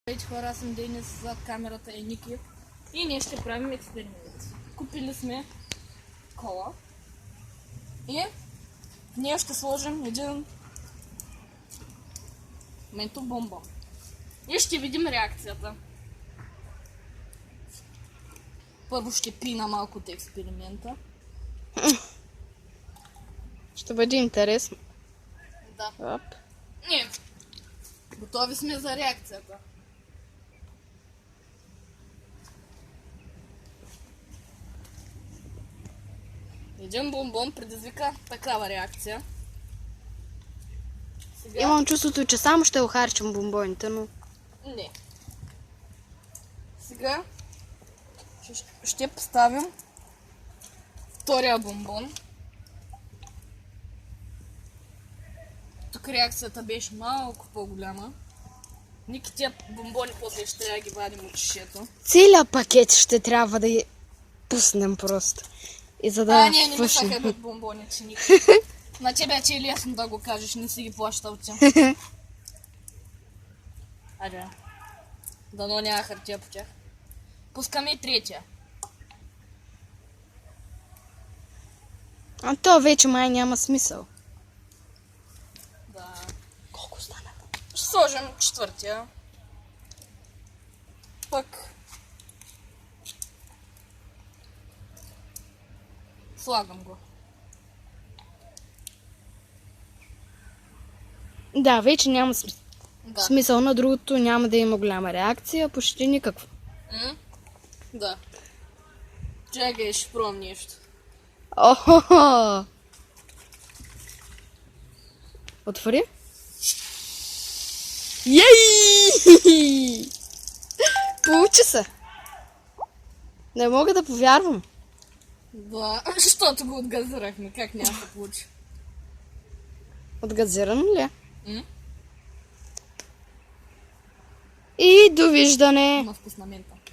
Здравейте хора, аз съм Денис, зад камерата е Ники и ние ще правим експеримент. Купили сме кола и в нея ще сложим един ментов бомбон и ще видим реакцията. Първо ще пина малко от експеримента. Ще бъде интересно. Да. Оп. Не. Готови сме за реакцията. Един бомбон предизвика такава реакция. Сега... Имам чувството, че само ще охарчам бомбоните, но... Не. Сега ще поставим втория бомбон. Тук реакцията беше малко по-голяма. Ники тия бомбони после ще трябва да ги вадим от шишето. Целият пакет ще трябва да ги пуснем просто. И за да Не ми свършим. са хебят бомбоните, Ники. На тебе че е лесно да го кажеш, не си ги плащал тя. Айде. Дано няма хартия по тях. Пускаме и третия. А то вече май няма смисъл. Да. Колко стана? Ще сложим четвъртия. Пък слагам го. Да, вече няма Да. смисъл, на другото няма да има голяма реакция, почти никаква. Да. Чакай, ще пробвам нещо. Охо! Отвори. Ей! Получи се! Не мога да повярвам. Да, защото го отгазирахме, как няма да получи. Отгазирано ли е? М? И довиждане! Има вкус на мента.